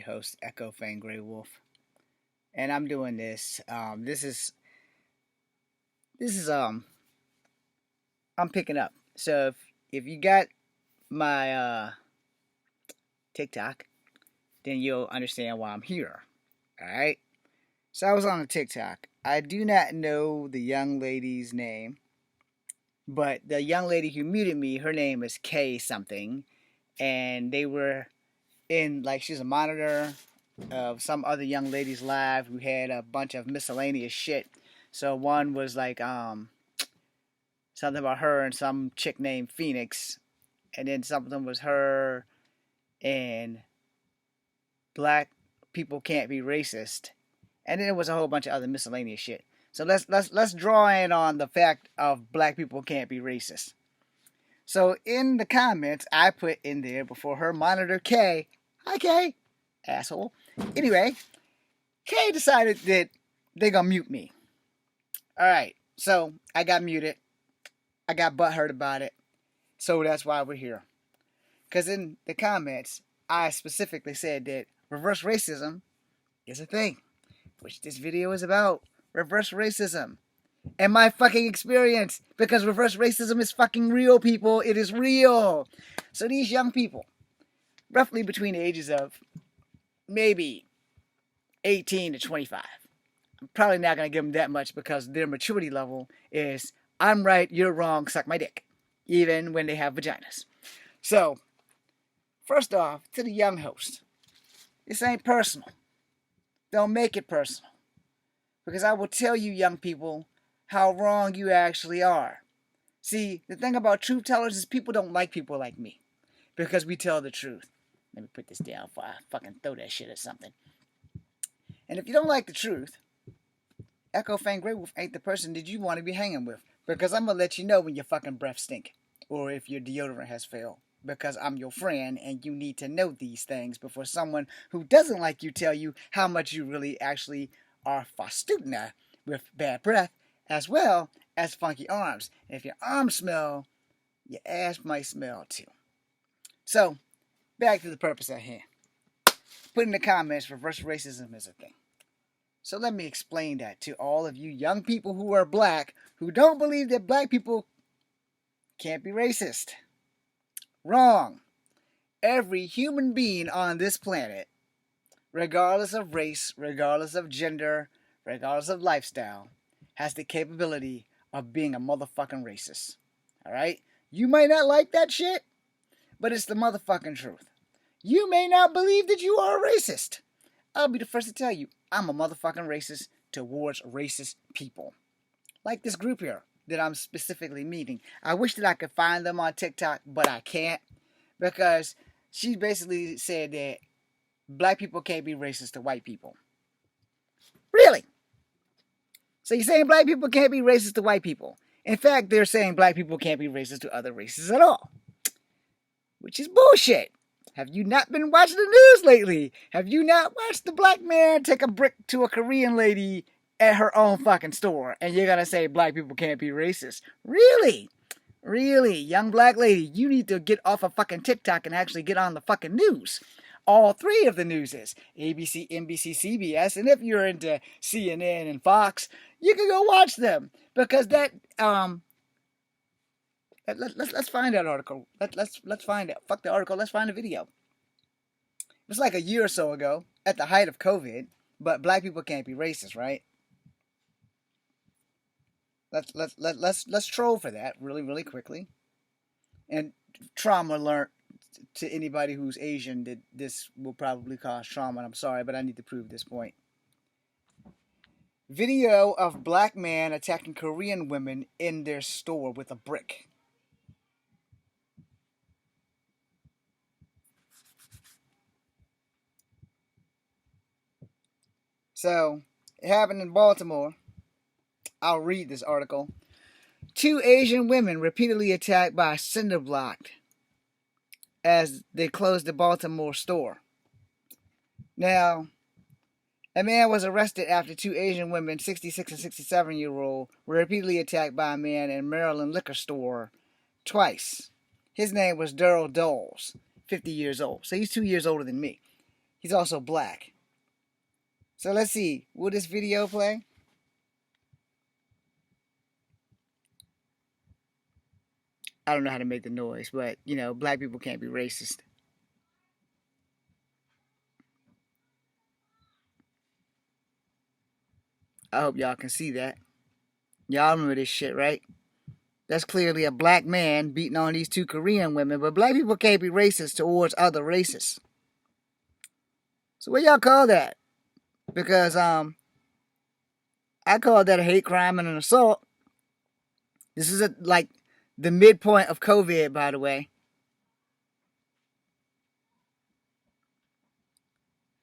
host, Echo Fang Grey Wolf, and I'm doing this. This is I'm picking up. So if you got my TikTok, then you'll understand why I'm here. All right. So I was on a TikTok. I do not know the young lady's name, but the young lady who muted me, her name is K something, and they were in like she's a monitor of some other young lady's live who had a bunch of miscellaneous shit. So one was like something about her and some chick named Phoenix, and then something was her and black people can't be racist, and then it was a whole bunch of other miscellaneous shit. So let's draw in on the fact of black people can't be racist. So in the comments, I put in there before her monitor K, hi K, asshole. Anyway, K decided that they're gonna mute me. Alright, so I got muted. I got butthurt about it. So that's why we're here. Because in the comments, I specifically said that reverse racism is a thing. Which this video is about. Reverse racism. And my fucking experience. Because reverse racism is fucking real, people. It is real. So these young people, roughly between the ages of maybe 18 to 25. I'm probably not going to give them that much because their maturity level is I'm right, you're wrong, suck my dick. Even when they have vaginas. So, first off, to the young host, this ain't personal. Don't make it personal. Because I will tell you, young people, how wrong you actually are. See, the thing about truth tellers is people don't like people like me. Because we tell the truth. Let me put this down before I fucking throw that shit at something. And if you don't like the truth, Echo Fang Grey Wolf ain't the person that you want to be hanging with. Because I'm going to let you know when your fucking breath stink. Or if your deodorant has failed. Because I'm your friend and you need to know these things before someone who doesn't like you tell you how much you really actually are fastutna with bad breath as well as funky arms. And if your arms smell, your ass might smell too. So, back to the purpose at hand. Put in the comments, reverse racism is a thing. So let me explain that to all of you young people who are black who don't believe that black people can't be racist. Wrong. Every human being on this planet, regardless of race, regardless of gender, regardless of lifestyle, has the capability of being a motherfucking racist. Alright? You may not like that shit, but it's the motherfucking truth. You may not believe that you are a racist. I'll be the first to tell you, I'm a motherfucking racist towards racist people. Like this group here that I'm specifically meeting. I wish that I could find them on TikTok, but I can't. Because she basically said that black people can't be racist to white people. Really? So you're saying black people can't be racist to white people. In fact, they're saying black people can't be racist to other races at all. Which is bullshit. Have you not been watching the news lately? Have you not watched the black man take a brick to a Korean lady at her own fucking store? And you're going to say black people can't be racist? Really? Really? Young black lady, you need to get off of fucking TikTok and actually get on the fucking news. All three of the newses. ABC, NBC, CBS. And if you're into CNN and Fox, you can go watch them. Because that, Let's find that article. Let's find it. Fuck the article. Let's find the video. It was like a year or so ago, at the height of COVID. But black people can't be racist, right? Let's troll for that really quickly. And trauma alert to anybody who's Asian that this will probably cause trauma. And I'm sorry, but I need to prove this point. Video of black man attacking Korean women in their store with a brick. So, it happened in Baltimore. I'll read this article. 2 Asian women repeatedly attacked by cinder block as they closed the Baltimore store. Now, a man was arrested after 2 Asian women, 66 and 67-year-old, were repeatedly attacked by a man in a Maryland liquor store twice. His name was Daryl Doles, 50 years old. So he's 2 years older than me. He's also black. So let's see. Will this video play? I don't know how to make the noise, but you know, black people can't be racist. I hope y'all can see that. Y'all remember this shit, right? That's clearly a black man beating on these two Korean women, but black people can't be racist towards other races. So what y'all call that? Because I call that a hate crime and an assault. This is like the midpoint of COVID, by the way.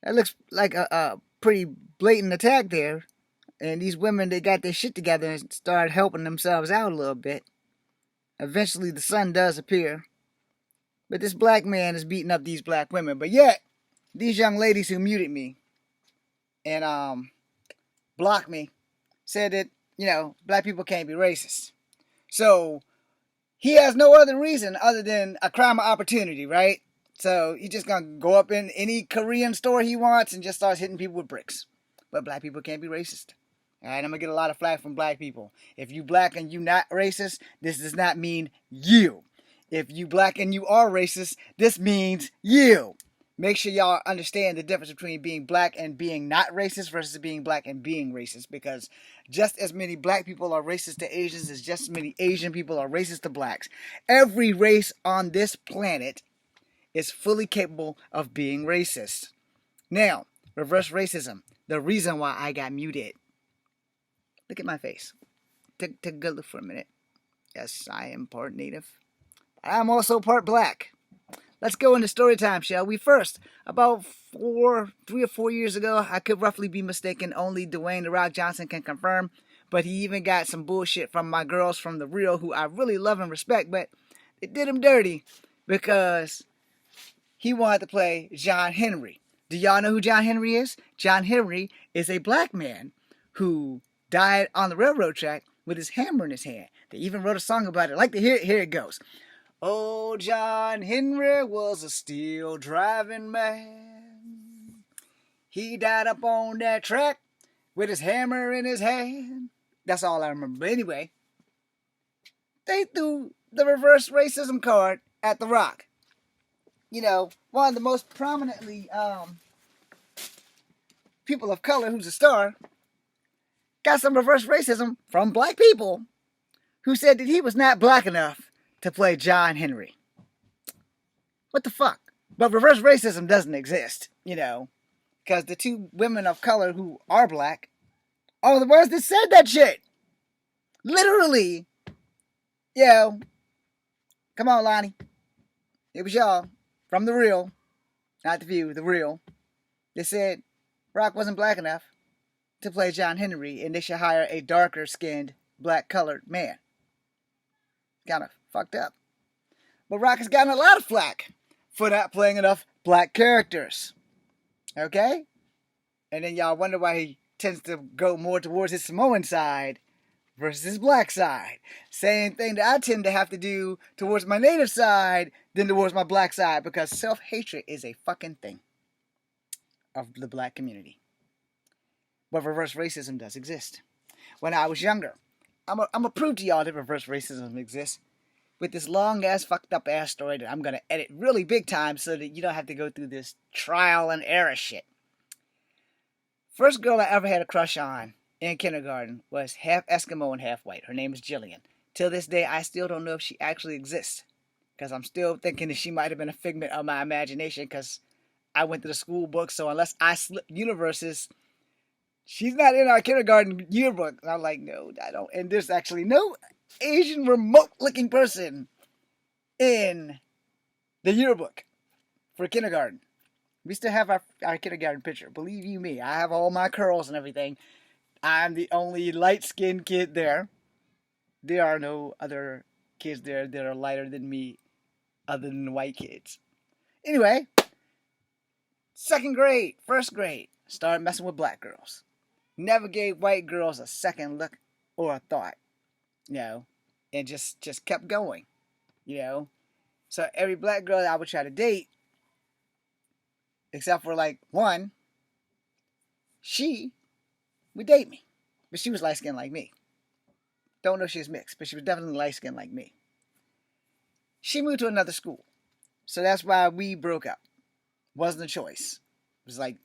That looks like a pretty blatant attack there. And these women, they got their shit together and started helping themselves out a little bit. Eventually, the sun does appear. But this black man is beating up these black women. But yet, these young ladies who muted me and blocked me said that, you know, black people can't be racist. So, he has no other reason other than a crime of opportunity, right? So, he's just going to go up in any Korean store he wants and just starts hitting people with bricks. But black people can't be racist. All right, I'm going to get a lot of flack from black people. If you black and you not racist, this does not mean you. If you black and you are racist, this means you. Make sure y'all understand the difference between being black and being not racist versus being black and being racist. Because just as many black people are racist to Asians as just as many Asian people are racist to blacks. Every race on this planet is fully capable of being racist. Now, reverse racism. The reason why I got muted. Look at my face. Take a good look for a minute. Yes, I am part native. I'm also part black. Let's go into story time, shall we? First, about 3 or 4 years ago, I could roughly be mistaken. Only Dwayne "The Rock" Johnson can confirm. But he even got some bullshit from my girls from The Real, who I really love and respect. But it did him dirty because he wanted to play John Henry. Do y'all know who John Henry is? John Henry is a black man who died on the railroad track with his hammer in his hand. They even wrote a song about it. I'd like to hear it. Here it goes. Oh, John Henry was a steel driving man. He died up on that track with his hammer in his hand. That's all I remember. But anyway, they threw the reverse racism card at The Rock. You know, one of the most prominently people of color who's a star got some reverse racism from black people who said that he was not black enough to play John Henry. What the fuck? But reverse racism doesn't exist, you know, because the two women of color who are black are the ones that said that shit. Literally. Yo, come on, Lonnie. It was y'all from The Real, not The View, The Real. They said Rock wasn't black enough to play John Henry, and they should hire a darker-skinned, black-colored man. Kind of fucked up. But Rock has gotten a lot of flack for not playing enough black characters. Okay? And then y'all wonder why he tends to go more towards his Samoan side versus his black side. Same thing that I tend to have to do towards my native side than towards my black side, because self-hatred is a fucking thing of the black community. But reverse racism does exist. When I was younger, I'm gonna prove to y'all that reverse racism exists with this long-ass, fucked-up-ass story that I'm gonna edit really big time so that you don't have to go through this trial and error shit. First girl I ever had a crush on in kindergarten was half Eskimo and half white. Her name is Jillian. Till this day, I still don't know if she actually exists, because I'm still thinking that she might have been a figment of my imagination, because I went to the school book, so unless I slip universes, she's not in our kindergarten yearbook. And I'm like, no, I don't. And there's actually no Asian remote-looking person in the yearbook for kindergarten. We still have our kindergarten picture. Believe you me, I have all my curls and everything. I'm the only light-skinned kid there. There are no other kids there that are lighter than me other than the white kids. Anyway, second grade, first grade, started messing with black girls. Never gave white girls a second look or a thought, you know, and just kept going, you know. So every black girl that I would try to date, except for like one, she would date me, but she was light skinned like me. Don't know if she was mixed, but she was definitely light skinned like me. She moved to another school, so that's why we broke up. Wasn't a choice. It was like,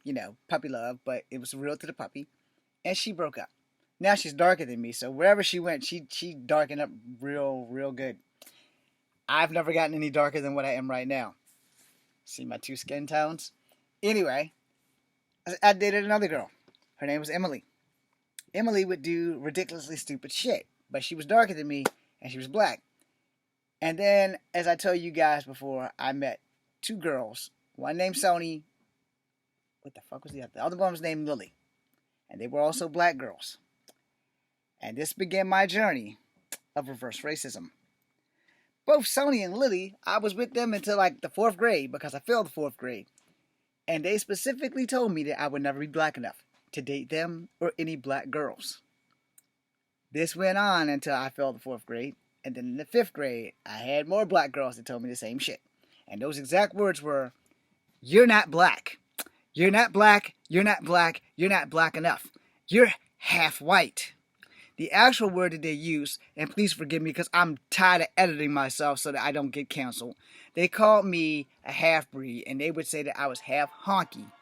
puppy love, but it was real to the puppy. And she broke up. Now she's darker than me, so wherever she went, she darkened up real good. I've never gotten any darker than what I am right now. See my two skin tones? Anyway, I dated another girl. Her name was Emily. Emily would do ridiculously stupid shit, but she was darker than me, and she was black. And then, as I told you guys before, I met two girls. One named Sony. What the fuck was the other? The other one was named Lily. And they were also black girls. And this began my journey of reverse racism. Both Sony and Lily, I was with them until like the 4th grade because I failed the 4th grade. And they specifically told me that I would never be black enough to date them or any black girls. This went on until I failed the 4th grade. And then in the 5th grade, I had more black girls that told me the same shit. And those exact words were, "You're not black. You're not black. You're not black. You're not black enough. You're half white." The actual word that they use, and please forgive me because I'm tired of editing myself so that I don't get canceled. They called me a half-breed, and they would say that I was half honky,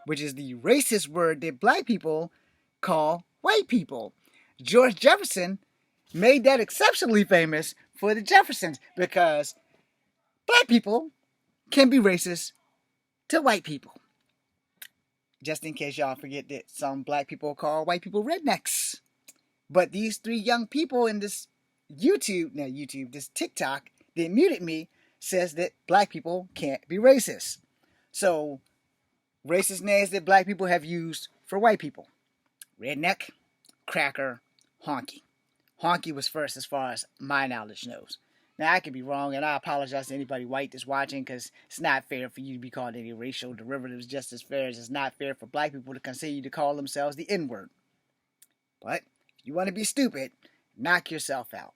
which is the racist word that black people call white people. George Jefferson made that exceptionally famous for the Jeffersons because black people can be racist to white people. Just in case y'all forget that some black people call white people rednecks. But these 3 young people in this this TikTok that muted me says that black people can't be racist. So, racist names that black people have used for white people: redneck, cracker, honky. Honky was first as far as my knowledge knows. Now, I could be wrong, and I apologize to anybody white that's watching because it's not fair for you to be called any racial derivatives just as fair as it's not fair for black people to continue to call themselves the N-word. But if you want to be stupid, knock yourself out.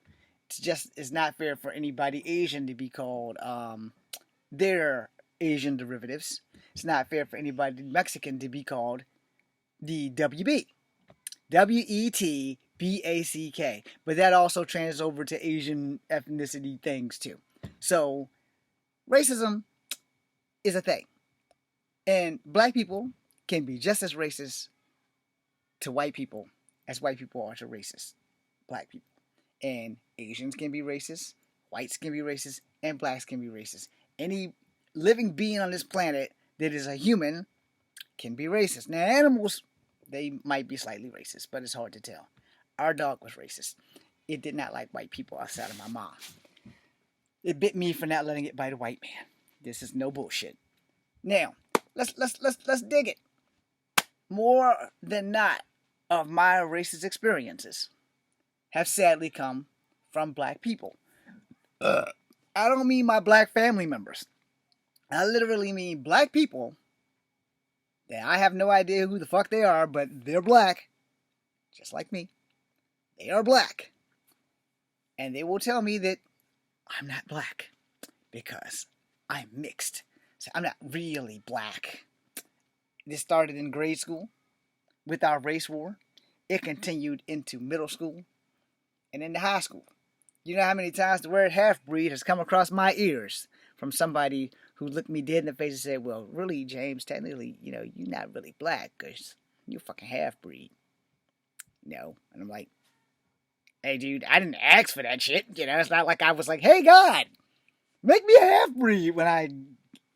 It's not fair for anybody Asian to be called their Asian derivatives. It's not fair for anybody Mexican to be called the WB. WETBACK. But that also translates over to Asian ethnicity things too. So, racism is a thing. And black people can be just as racist to white people as white people are to racist black people. And Asians can be racist, whites can be racist, and blacks can be racist. Any living being on this planet that is a human can be racist. Now, animals, they might be slightly racist, but it's hard to tell. Our dog was racist. It did not like white people outside of my mom. It bit me for not letting it bite a white man. This is no bullshit. Now, let's dig it. More than not of my racist experiences have sadly come from black people. I don't mean my black family members. I literally mean black people that I have no idea who the fuck they are, but they're black, just like me. They are black. And they will tell me that I'm not black because I'm mixed. So I'm not really black. This started in grade school with our race war. It continued into middle school and into high school. You know how many times the word half-breed has come across my ears from somebody who looked me dead in the face and said, "Well, really, James, technically, you're not really black because you're fucking half-breed." And I'm like, hey, dude, I didn't ask for that shit. It's not like I was like, "Hey, God, make me a half-breed when I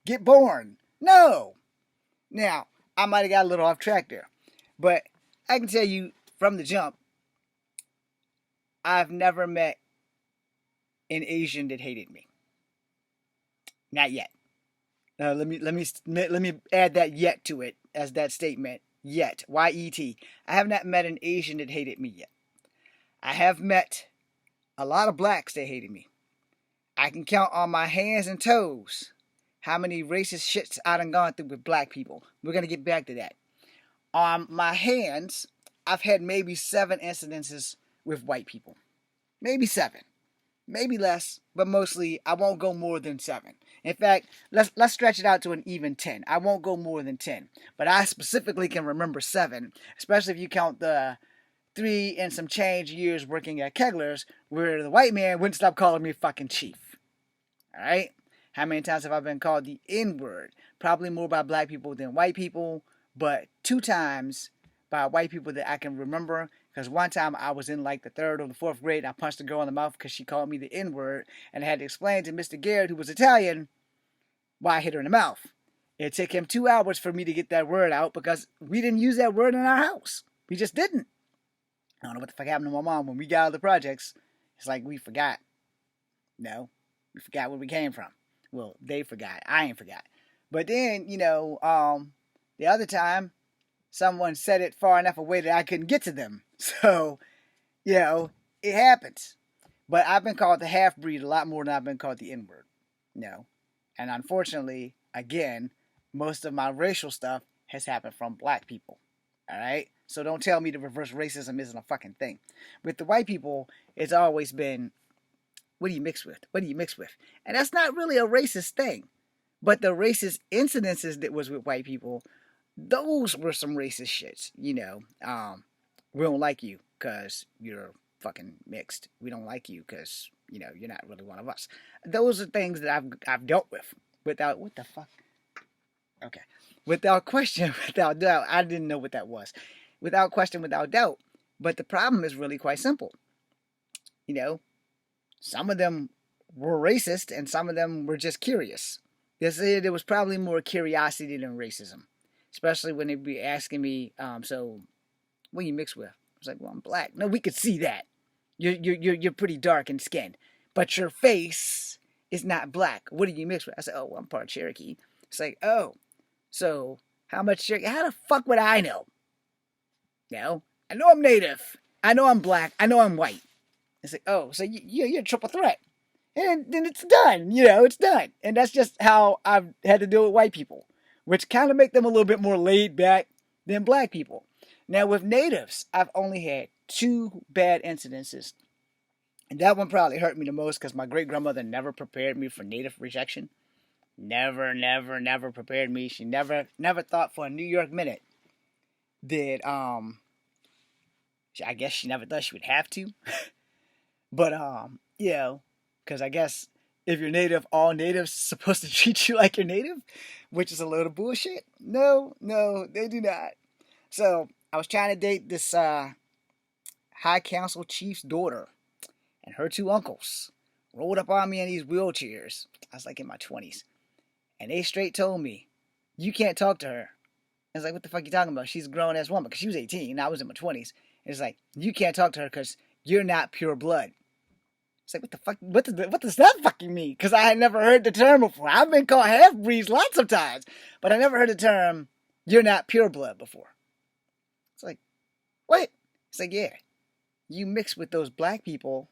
get born." No. Now, I might have got a little off track there. But I can tell you from the jump, I've never met an Asian that hated me. Not yet. Let me add that "yet" to it as that statement. Yet. Y-E-T. I have not met an Asian that hated me yet. I have met a lot of blacks that hated me. I can count on my hands and toes how many racist shits I done gone through with black people. We're going to get back to that. On my hands, I've had maybe 7 incidences with white people. Maybe 7. maybe less, but mostly I won't go more than 7. In fact, let's stretch it out to an even 10. I won't go more than 10, but I specifically can remember 7, especially if you count the 3 and some change years working at Kegler's, where the white man wouldn't stop calling me fucking chief. All right? How many times have I been called the N word? Probably more by black people than white people, but 2 times by white people that I can remember. Because one time I was in like the 3rd or the 4th grade and I punched a girl in the mouth because she called me the N word, and I had to explain to Mr. Garrett, who was Italian, why I hit her in the mouth. It took him 2 hours for me to get that word out because we didn't use that word in our house. We just didn't. I don't know what the fuck happened to my mom when we got out of the projects. It's like we forgot. No, we forgot where we came from. Well, they forgot. I ain't forgot. But then, the other time, someone said it far enough away that I couldn't get to them. So, it happens. But I've been called the half-breed a lot more than I've been called the N-word. No. And unfortunately, again, most of my racial stuff has happened from black people. All right? So don't tell me the reverse racism isn't a fucking thing. With the white people, it's always been, what do you mix with? What do you mix with? And that's not really a racist thing. But the racist incidences that was with white people, those were some racist shits. We don't like you because you're fucking mixed. We don't like you because, you're not really one of us. Those are things that I've dealt with without, what the fuck? Okay. Without question, without doubt. I didn't know what that was. Without question, without doubt. But the problem is really quite simple. Some of them were racist and some of them were just curious. There was probably more curiosity than racism. Especially when they'd be asking me, so what do you mix with? I was like, well, I'm black. No, we could see that. You're pretty dark in skin. But your face is not black. What do you mix with? I said, oh, well, I'm part Cherokee. It's like, oh, so how much Cherokee? How the fuck would I know? I know I'm native. I know I'm black. I know I'm white. It's like, oh, so you're a triple threat. And then it's done. It's done. And that's just how I've had to deal with white people, which kind of make them a little bit more laid back than black people. Now, with natives, I've only had 2 bad incidences. And that one probably hurt me the most because my great-grandmother never prepared me for native rejection. Never prepared me. She never thought for a New York minute that, I guess she never thought she would have to. But, because I guess if you're native, all natives are supposed to treat you like you're native, which is a load of bullshit. No, they do not. So, I was trying to date this High Council chief's daughter, and her 2 uncles rolled up on me in these wheelchairs. I was like in my 20s. And they straight told me, you can't talk to her. I was like, what the fuck are you talking about? She's a grown-ass woman, because she was 18, and I was in my 20s. It's like, you can't talk to her because you're not pure blood. It's like, what the fuck? What does that fucking mean? Because I had never heard the term before. I've been called half-breeds lots of times, but I never heard the term, you're not pure blood before. It's like, what? It's like, yeah, you mix with those black people,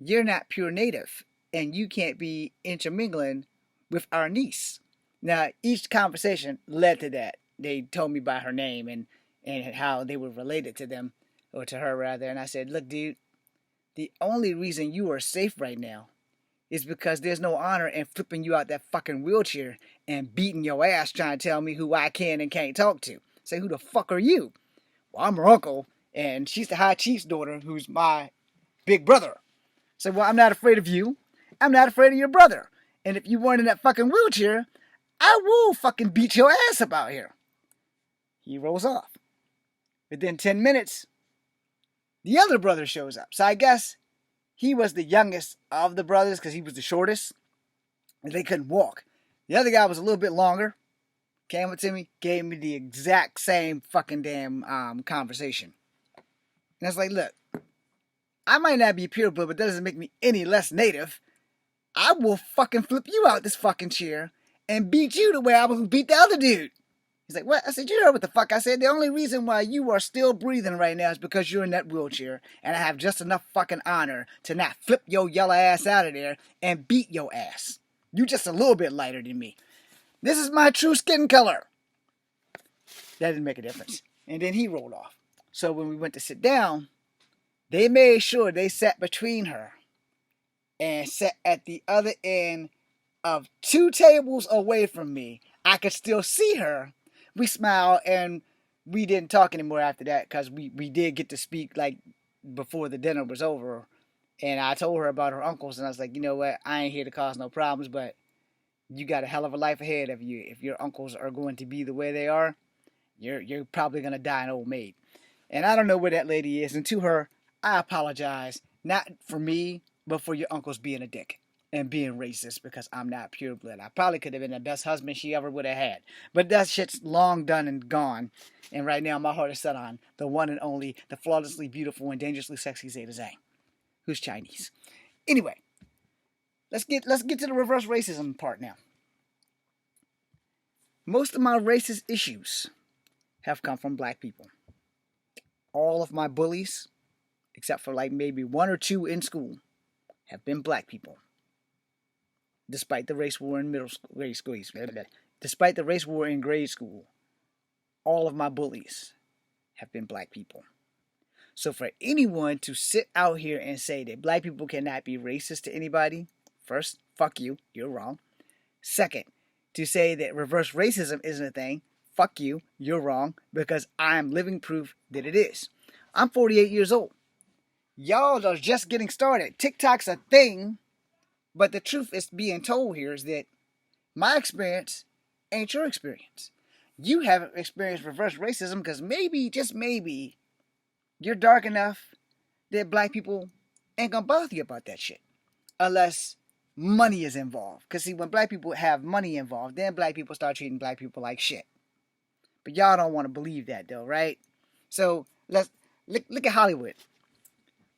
you're not pure native, and you can't be intermingling with our niece. Now, each conversation led to that. They told me by her name and how they were related to them, or to her rather, and I said, look, dude, the only reason you are safe right now is because there's no honor in flipping you out that fucking wheelchair and beating your ass trying to tell me who I can and can't talk to. Say, who the fuck are you? Well, I'm her uncle, and she's the high chief's daughter, who's my big brother. Say, well, I'm not afraid of you. I'm not afraid of your brother. And if you weren't in that fucking wheelchair, I will fucking beat your ass up out here. He rolls off. Within 10 minutes, the other brother shows up. So I guess he was the youngest of the brothers because he was the shortest. And they couldn't walk. The other guy was a little bit longer. Came up to me, gave me the exact same fucking damn conversation. And I was like, look, I might not be pure blood, but that doesn't make me any less native. I will fucking flip you out this fucking chair and beat you the way I would beat the other dude. He's like, what? I said, you heard what the fuck I said. The only reason why you are still breathing right now is because you're in that wheelchair, and I have just enough fucking honor to not flip your yellow ass out of there and beat your ass. You just a little bit lighter than me. This is my true skin color. That didn't make a difference. And then he rolled off. So when we went to sit down, they made sure they sat between her and sat at the other end of 2 tables away from me. I could still see her. We smiled and we didn't talk anymore after that because we did get to speak like before the dinner was over. And I told her about her uncles, and I was like, you know what? I ain't here to cause no problems, but you got a hell of a life ahead of you. If your uncles are going to be the way they are, you're probably gonna die an old maid. And I don't know where that lady is. And to her, I apologize, not for me, but for your uncles being a dick and being racist because I'm not pure blood. I probably could have been the best husband she ever would have had. But that shit's long done and gone. And right now, my heart is set on the one and only, the flawlessly beautiful and dangerously sexy Zeta Zhang, who's Chinese. Anyway, let's get to the reverse racism part now. Most of my racist issues have come from black people. All of my bullies, except for like maybe 1 or 2 in school, have been black people. Despite the race war in despite the race war in grade school, all of my bullies have been black people. So for anyone to sit out here and say that black people cannot be racist to anybody, first, fuck you, you're wrong. Second, to say that reverse racism isn't a thing, fuck you, you're wrong, because I am living proof that it is. I'm 48 years old. Y'all are just getting started. TikTok's a thing, but the truth is being told here is that my experience ain't your experience. You haven't experienced reverse racism because maybe, just maybe, you're dark enough that black people ain't gonna bother you about that shit. Unless money is involved. Because see, when black people have money involved, then black people start treating black people like shit. But y'all don't want to believe that though, right? So let's look at Hollywood.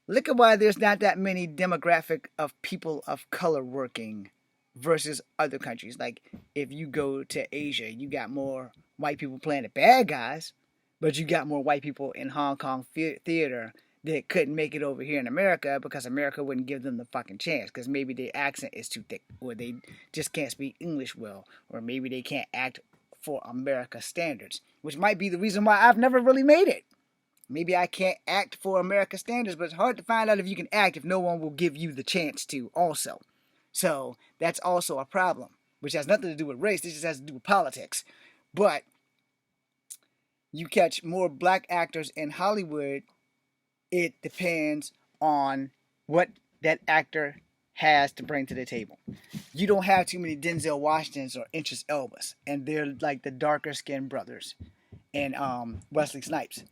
Look at why there's not that many demographic of people of color working versus other countries. Like if you go to Asia, you got more white people playing the bad guys, but you got more white people in Hong Kong theater that couldn't make it over here in America because America wouldn't give them the fucking chance because maybe their accent is too thick or they just can't speak English well or maybe they can't act for America standards, which might be the reason why I've never really made it. Maybe I can't act for America standards, but it's hard to find out if you can act if no one will give you the chance to also. So that's also a problem, which has nothing to do with race. This just has to do with politics. But you catch more black actors in Hollywood, it depends on what that actor has to bring to the table. You don't have too many Denzel Washingtons or Idris Elbas, and they're like the darker skinned brothers and Wesley Snipes.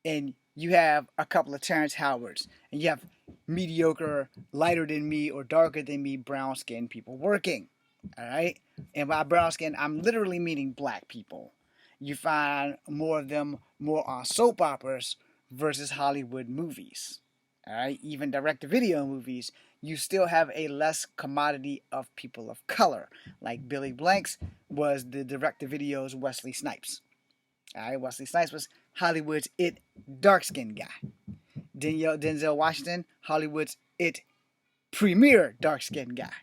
And you have a couple of Terrence Howards, and you have mediocre, lighter than me or darker than me brown skinned people working. All right? And by brown skin, I'm literally meaning black people. You find more of them more on soap operas versus Hollywood movies. All right? Even direct-to-video movies, you still have a less commodity of people of color. Like Billy Blanks was the direct-to-video's Wesley Snipes. All right, Wesley Snipes was Hollywood's it dark-skinned guy. Denzel Washington, Hollywood's it premier dark-skinned guy.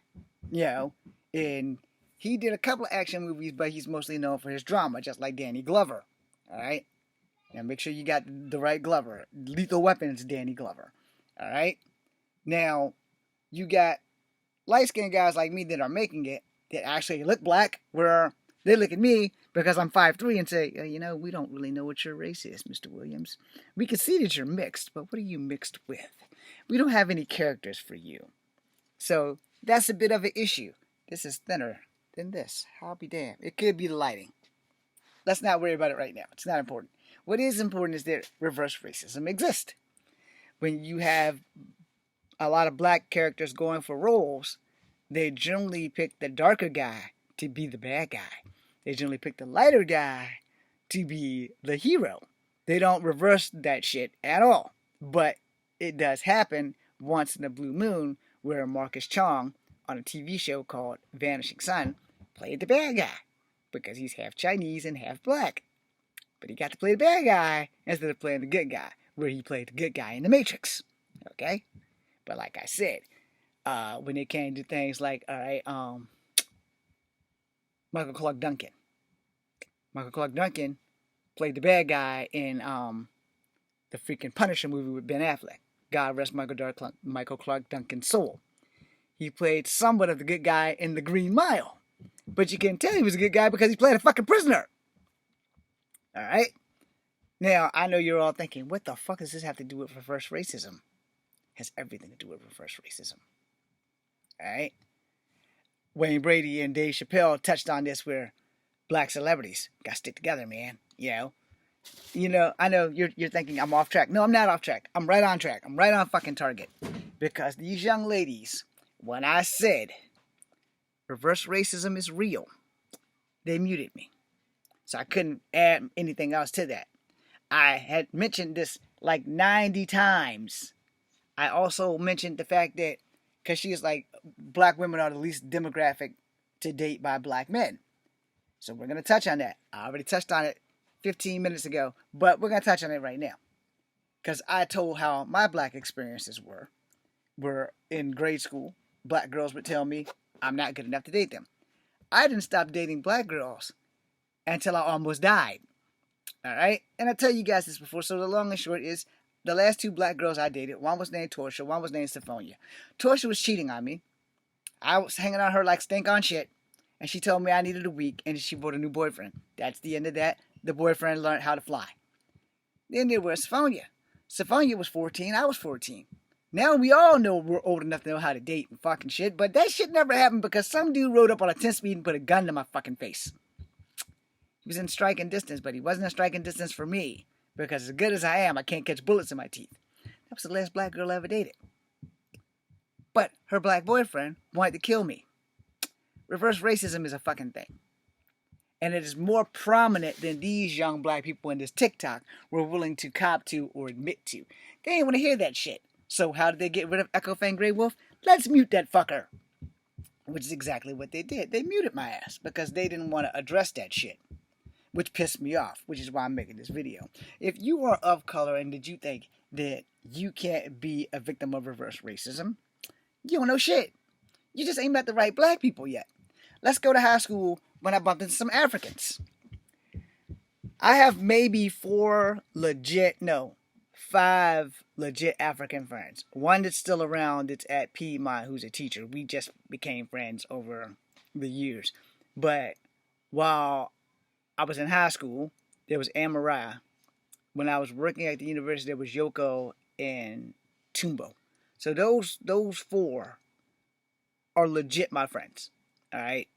You know, and he did a couple of action movies, but he's mostly known for his drama, just like Danny Glover. All right, now make sure you got the right Glover. Lethal Weapon's Danny Glover. All right, now you got light-skinned guys like me that are making it that actually look black, where they look at me because I'm 5'3" and say, you know, we don't really know what your race is, Mr. Williams. We can see that you're mixed, but what are you mixed with? We don't have any characters for you. So that's a bit of an issue. This is thinner than this. I'll be damned. It could be the lighting. Let's not worry about it right now. It's not important. What is important is that reverse racism exists. When you have a lot of black characters going for roles, they generally pick the darker guy to be the bad guy. They generally pick the lighter guy to be the hero. They don't reverse that shit at all. But it does happen once in a blue moon where Marcus Chong on a TV show called Vanishing Sun played the bad guy because he's half Chinese and half black. But he got to play the bad guy instead of playing the good guy, where he played the good guy in The Matrix. Okay? But like I said, when it came to things like, all right, Michael Clark Duncan. Michael Clark Duncan played the bad guy in the freaking Punisher movie with Ben Affleck. God rest Michael Clark Duncan's soul. he played somewhat of the good guy in The Green Mile. But you can tell he was a good guy because he played a fucking prisoner. Alright? Now, I know you're all thinking, what the fuck does this have to do with reverse racism? It has everything to do with reverse racism. Alright? Wayne Brady and Dave Chappelle touched on this where black celebrities got to stick together, man. I know you're thinking I'm off track. No, I'm not off track. I'm right on track. I'm right on fucking target. Because these young ladies, when I said reverse racism is real, they muted me. So I couldn't add anything else to that. I had mentioned this like 90 times. I also mentioned the fact that, because she is like, black women are the least demographic to date by black men. So we're going to touch on that. I already touched on it 15 minutes ago, but we're going to touch on it right now. Because I told how my black experiences were in grade school. Black girls would tell me I'm not good enough to date them. I didn't stop dating black girls until I almost died. Alright? And I tell you guys this before, so the long and short is, the last 2 black girls I dated, one was named Torsha, one was named Stephonia. Torsha was cheating on me. I was hanging on her like stink on shit. And she told me I needed a week, and she bought a new boyfriend. That's the end of that. The boyfriend learned how to fly. Then there was Stephonia. Stephonia was 14, I was 14. Now we all know we're old enough to know how to date and fucking shit, but that shit never happened because some dude rode up on a 10-speed and put a gun to my fucking face. He was in striking distance, but he wasn't in striking distance for me. Because as good as I am, I can't catch bullets in my teeth. That was the last black girl I ever dated. But her black boyfriend wanted to kill me. Reverse racism is a fucking thing. And it is more prominent than these young black people in this TikTok were willing to cop to or admit to. They didn't want to hear that shit. So how did they get rid of Echo Fang Grey Wolf? Let's mute that fucker. Which is exactly what they did. They muted my ass because they didn't want to address that shit. Which pissed me off, which is why I'm making this video. If you are of color and did you think that you can't be a victim of reverse racism, you don't know shit. You just ain't met the right black people yet. Let's go to high school when I bumped into some Africans. I have maybe 5 legit African friends. One that's still around, that's at Piedmont, who's a teacher. We just became friends over the years. But while I was in high school, there was Anne Mariah. When I was working at the university, there was Yoko and Tumbo. So those 4 are legit my friends. Alright?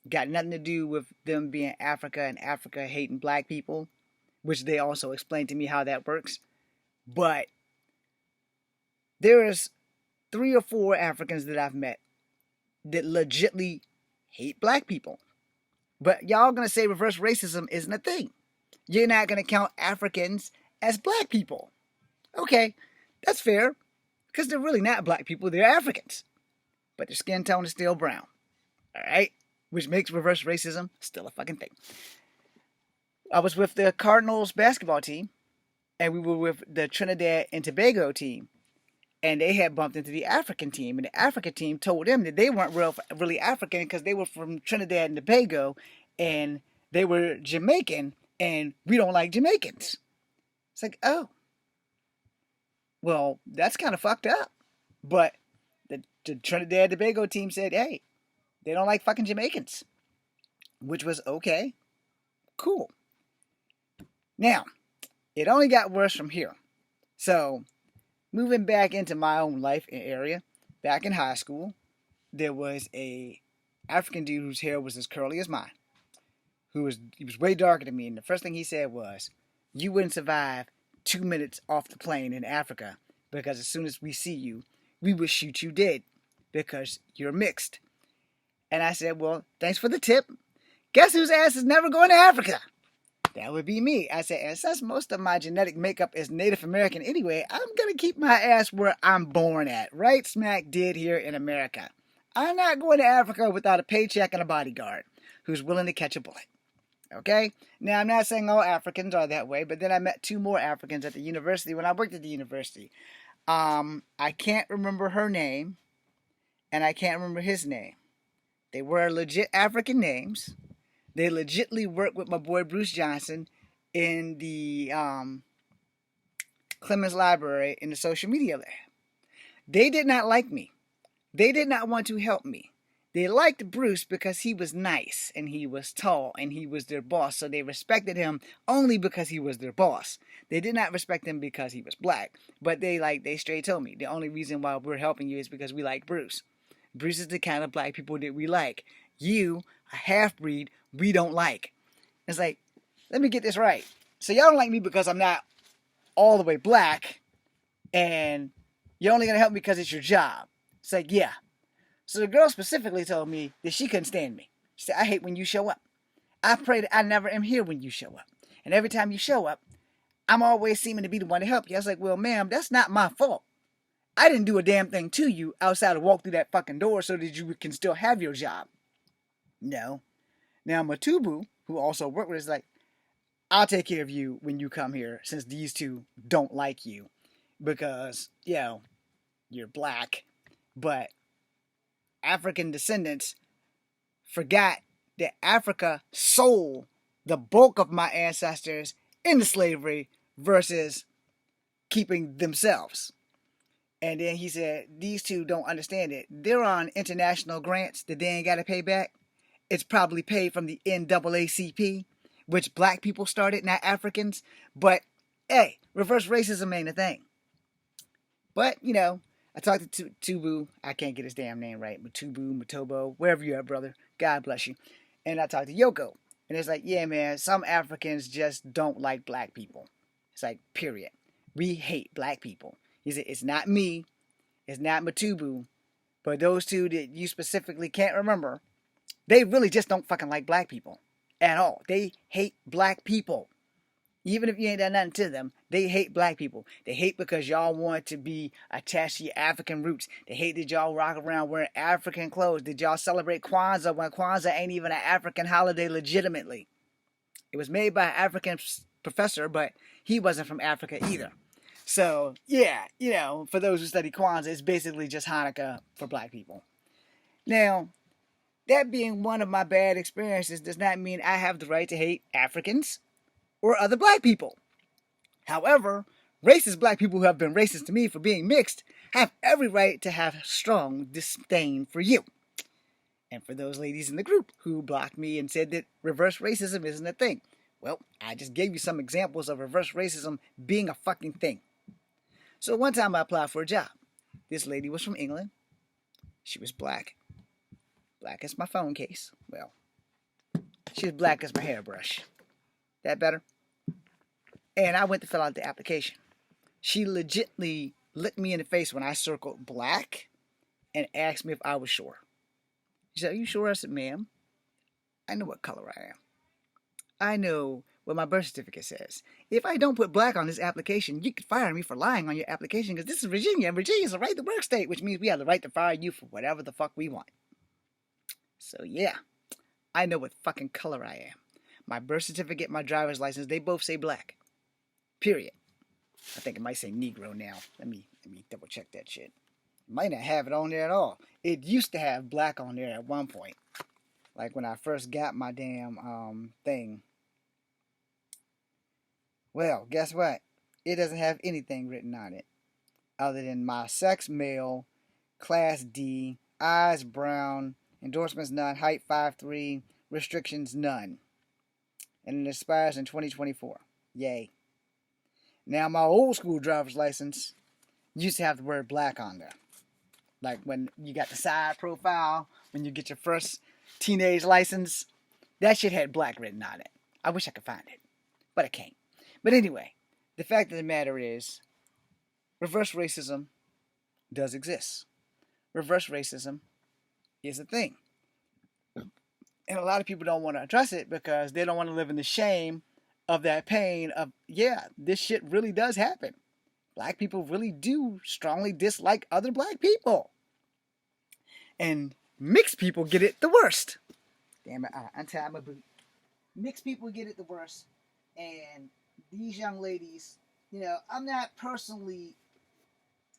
Got nothing to do with them being Africa and Africa hating black people, which they also explained to me how that works. But there is 3 or 4 Africans that I've met that legitly hate black people. But y'all gonna say reverse racism isn't a thing. You're not gonna count Africans as black people. Okay, that's fair. Because they're really not black people, they're Africans. But their skin tone is still brown. Alright? Which makes reverse racism still a fucking thing. I was with the Cardinals basketball team, and we were with the Trinidad and Tobago team, and they had bumped into the African team, and the African team told them that they weren't really African because they were from Trinidad and Tobago, and they were Jamaican, and we don't like Jamaicans. It's like, oh, well, that's kind of fucked up. But the Trinidad and Tobago team said, hey, they don't like fucking Jamaicans, which was okay, cool. Now, it only got worse from here. So, moving back into my own life and area, back in high school, there was a African dude whose hair was as curly as mine. He was way darker than me, and the first thing he said was, you wouldn't survive 2 minutes off the plane in Africa, because as soon as we see you, we will shoot you dead, because you're mixed. And I said, well, thanks for the tip. Guess whose ass is never going to Africa? That would be me. I said, and since most of my genetic makeup is Native American anyway, I'm going to keep my ass where I'm born at, right smack dead here in America. I'm not going to Africa without a paycheck and a bodyguard who's willing to catch a bullet. Okay? Now, I'm not saying all Africans are that way, but then I met 2 more Africans at the university when I worked at the university. I can't remember her name, and I can't remember his name. They were legit African names. They legitly worked with my boy Bruce Johnson in the Clemens Library in the social media lab. They did not like me. They did not want to help me. They liked Bruce because he was nice and he was tall and he was their boss, so they respected him only because he was their boss. They did not respect him because he was black, but they straight told me the only reason why we're helping you is because we like Bruce. Bruce is the kind of black people that we like. You, a half-breed, we don't like. It's like, let me get this right. So y'all don't like me because I'm not all the way black, and you're only going to help me because it's your job. It's like, yeah. So the girl specifically told me that she couldn't stand me. She said, I hate when you show up. I pray that I never am here when you show up. And every time you show up, I'm always seeming to be the one to help you. I was like, well, ma'am, that's not my fault. I didn't do a damn thing to you outside of walk through that fucking door so that you can still have your job. No. Now, Matubu, who also worked with us, is like, I'll take care of you when you come here since these two don't like you because, you're black. But African descendants forgot that Africa sold the bulk of my ancestors into slavery versus keeping themselves. And then he said, these two don't understand it. They're on international grants that they ain't got to pay back. It's probably paid from the NAACP, which black people started, not Africans. But, hey, reverse racism ain't a thing. But, I talked to Tubu. I can't get his damn name right. Matobo, wherever you are, brother. God bless you. And I talked to Yoko. And it's like, yeah, man, some Africans just don't like black people. It's like, period. We hate black people. He said, it's not me. It's not Matubu. But those two that you specifically can't remember, they really just don't fucking like black people at all. They hate black people. Even if you ain't done nothing to them, they hate black people. They hate because y'all want to be attached to your African roots. They hate that y'all rock around wearing African clothes. Did y'all celebrate Kwanzaa when Kwanzaa ain't even an African holiday legitimately? It was made by an African professor, but he wasn't from Africa either. So, yeah, for those who study Kwanzaa, it's basically just Hanukkah for black people. Now, that being one of my bad experiences does not mean I have the right to hate Africans or other black people. However, racist black people who have been racist to me for being mixed have every right to have strong disdain for you. And for those ladies in the group who blocked me and said that reverse racism isn't a thing. Well, I just gave you some examples of reverse racism being a fucking thing. So one time I applied for a job. This lady was from England. She was black. Black as my phone case. Well, she was black as my hairbrush. That better? And I went to fill out the application. She legitimately looked me in the face when I circled black and asked me if I was sure. She said, are you sure? I said, ma'am, I know what color I am. I know what my birth certificate says. If I don't put black on this application, you could fire me for lying on your application because this is Virginia, and Virginia is a right to work state, which means we have the right to fire you for whatever the fuck we want. So yeah, I know what fucking color I am. My birth certificate, my driver's license, they both say black. Period. I think it might say Negro now. Let me double check that shit. It might not have it on there at all. It used to have black on there at one point. Like when I first got my damn thing. Well, guess what? It doesn't have anything written on it. Other than my sex, male, class D, eyes brown, endorsements none, height 5'3", restrictions none. And it expires in 2024. Yay. Now my old school driver's license used to have the word black on there. Like when you got the side profile, when you get your first teenage license, that shit had black written on it. I wish I could find it, but I can't. But anyway, the fact of the matter is, reverse racism does exist. Reverse racism is a thing. And a lot of people don't want to address it because they don't want to live in the shame of that pain of, yeah, this shit really does happen. Black people really do strongly dislike other black people. And mixed people get it the worst. Damn it, I untied my boot. Mixed people get it the worst. And these young ladies, I'm not personally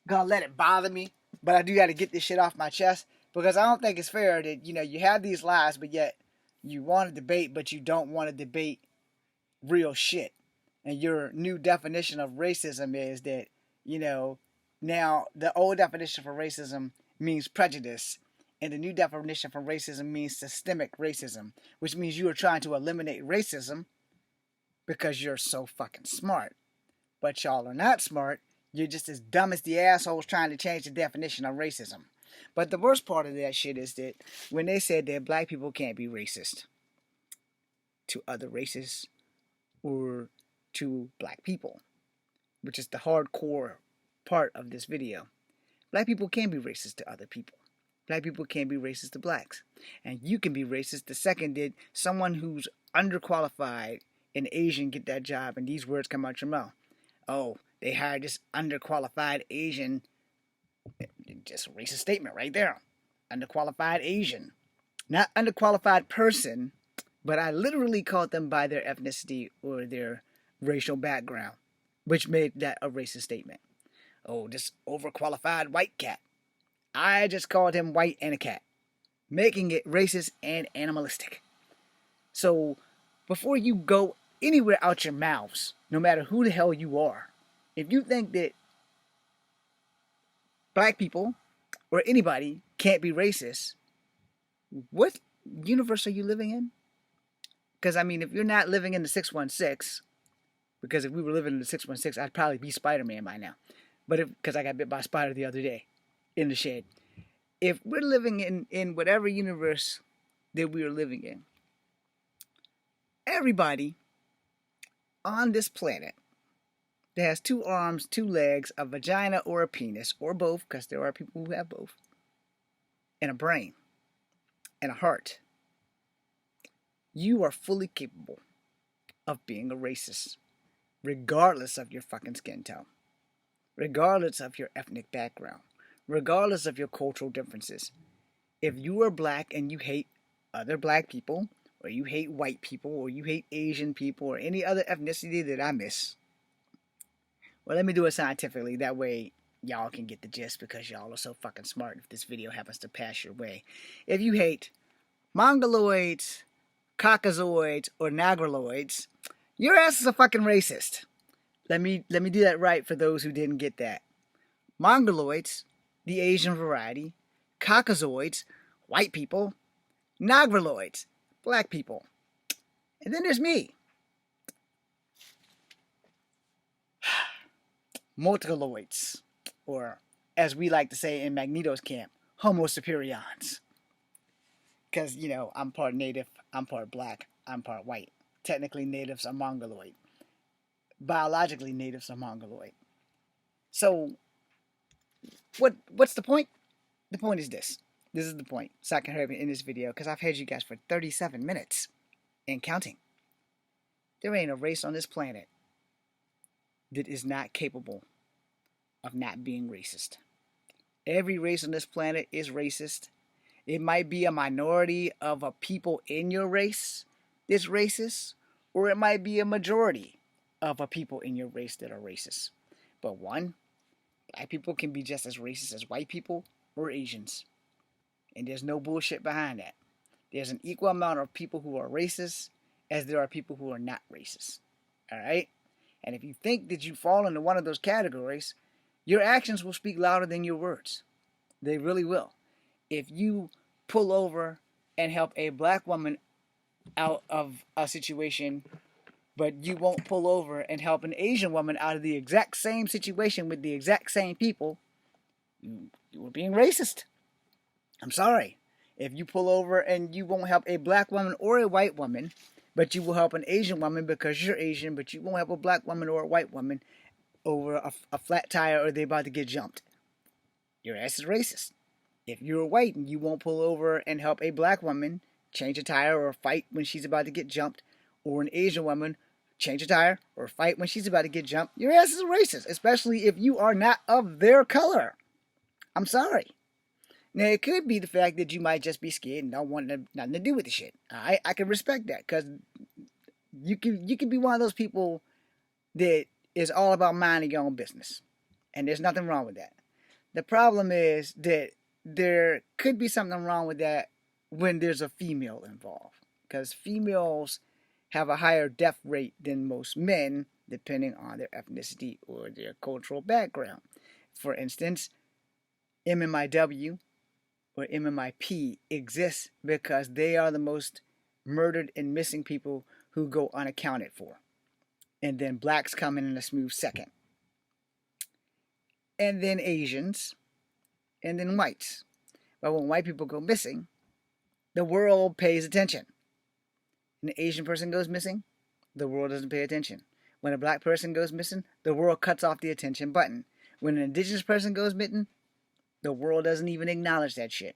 gonna let it bother me, but I do gotta get this shit off my chest because I don't think it's fair that, you have these lies, but yet you want to debate, but you don't want to debate real shit. And your new definition of racism is that, now the old definition for racism means prejudice, and the new definition for racism means systemic racism, which means you are trying to eliminate racism because you're so fucking smart. But y'all are not smart. You're just as dumb as the assholes trying to change the definition of racism. But the worst part of that shit is that when they said that black people can't be racist to other races or to black people, which is the hardcore part of this video. Black people can be racist to other people. Black people can be racist to blacks. And you can be racist the second that someone who's underqualified and Asian get that job and these words come out your mouth. Oh, they hired this underqualified Asian. Just a racist statement right there. Underqualified Asian. Not underqualified person, but I literally called them by their ethnicity or their racial background, which made that a racist statement. Oh, this overqualified white cat. I just called him white and a cat, making it racist and animalistic. So, before you go anywhere out your mouths, no matter who the hell you are, if you think that black people or anybody can't be racist, what universe are you living in? Because, I mean, if you're not living in the 616, because if we were living in the 616, I'd probably be Spider-Man by now. But because I got bit by a spider the other day in the shed. If we're living in whatever universe that we are living in, everybody on this planet that has 2 arms, 2 legs, a vagina or a penis, or both, because there are people who have both, and a brain, and a heart, you are fully capable of being a racist, regardless of your fucking skin tone, regardless of your ethnic background, regardless of your cultural differences. If you are black and you hate other black people, or you hate white people, or you hate Asian people, or any other ethnicity that I miss, well, let me do it scientifically. That way, y'all can get the gist because y'all are so fucking smart if this video happens to pass your way. If you hate mongoloids, caucasoids, or negroids, your ass is a fucking racist. Let me do that right for those who didn't get that. Mongoloids, the Asian variety, caucasoids, white people, negroids, black people. And then there's me. Multicoloids, or as we like to say in Magneto's camp, Homo superiorans. Because, you know, I'm part native, I'm part black, I'm part white. Technically, natives are mongoloid. Biologically, natives are mongoloid. So, what's the point? The point is this. This is the point. So I can hurry up in this video, because I've had you guys for 37 minutes and counting. There ain't a race on this planet that is not capable of not being racist. Every race on this planet is racist. It might be a minority of a people in your race that's racist, or it might be a majority of a people in your race that are racist. But one, black people can be just as racist as white people or Asians. And there's no bullshit behind that. There's an equal amount of people who are racist as there are people who are not racist. Alright? And if you think that you fall into one of those categories, your actions will speak louder than your words. They really will. If you pull over and help a black woman out of a situation, but you won't pull over and help an Asian woman out of the exact same situation with the exact same people, you are being racist. I'm sorry. If you pull over and you won't help a black woman or a white woman, but you will help an Asian woman because you're Asian, but you won't help a black woman or a white woman over a flat tire or they're about to get jumped, your ass is racist. If you're white and you won't pull over and help a black woman change a tire or fight when she's about to get jumped, or an Asian woman change a tire or fight when she's about to get jumped, your ass is racist, especially if you are not of their color. I'm sorry. Now, it could be the fact that you might just be scared and don't want nothing to do with the shit. I can respect that, because you can be one of those people that is all about minding your own business. And there's nothing wrong with that. The problem is that there could be something wrong with that when there's a female involved. Because females have a higher death rate than most men, depending on their ethnicity or their cultural background. For instance, MMIW, or MMIP exists because they are the most murdered and missing people who go unaccounted for. And then blacks come in a smooth second. And then Asians, and then whites. But when white people go missing, the world pays attention. When an Asian person goes missing, the world doesn't pay attention. When a black person goes missing, the world cuts off the attention button. When an indigenous person goes missing, the world doesn't even acknowledge that shit.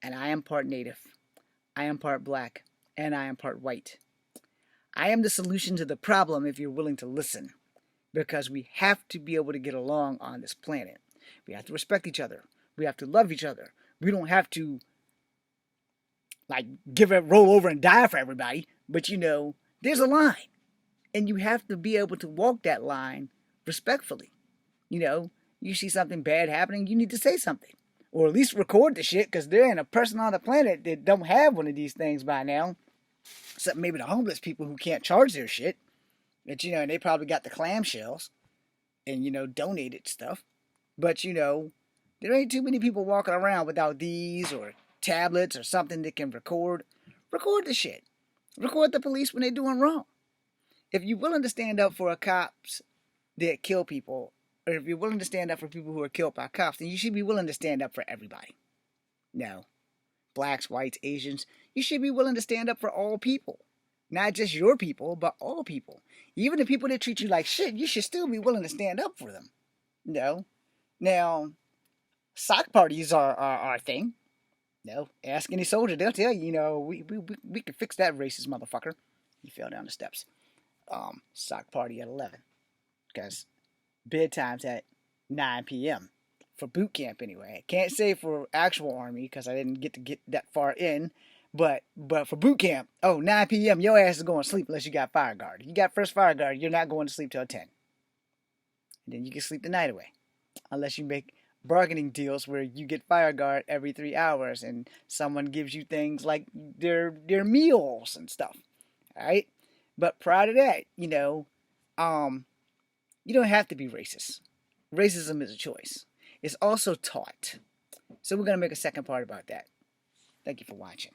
And I am part native. I am part black. And I am part white. I am the solution to the problem if you're willing to listen. Because we have to be able to get along on this planet. We have to respect each other. We have to love each other. We don't have to give it, roll over and die for everybody. But there's a line. And you have to be able to walk that line respectfully. You see something bad happening, you need to say something. Or at least record the shit, because there ain't a person on the planet that don't have one of these things by now. Except maybe the homeless people who can't charge their shit. But, and they probably got the clamshells and, donated stuff. But, there ain't too many people walking around without these or tablets or something that can record. Record the shit. Record the police when they're doing wrong. If you're willing to stand up for cops that kill people, or if you're willing to stand up for people who are killed by cops, then you should be willing to stand up for everybody. No. Blacks, whites, Asians, you should be willing to stand up for all people. Not just your people, but all people. Even the people that treat you like shit, you should still be willing to stand up for them. No. Now, sock parties are our thing. No. Ask any soldier, they'll tell you, we can fix that racist motherfucker. He fell down the steps. Sock party at 11. Because bedtime's at 9 p.m. For boot camp anyway. I can't say for actual army because I didn't get to get that far in. But for boot camp, 9 p.m. your ass is going to sleep unless you got fire guard. If you got first fire guard, you're not going to sleep till 10. And then you can sleep the night away. Unless you make bargaining deals where you get fire guard every 3 hours and someone gives you things like their meals and stuff. Alright? But prior to that, you don't have to be racist. Racism is a choice. It's also taught. So we're going to make a second part about that. Thank you for watching.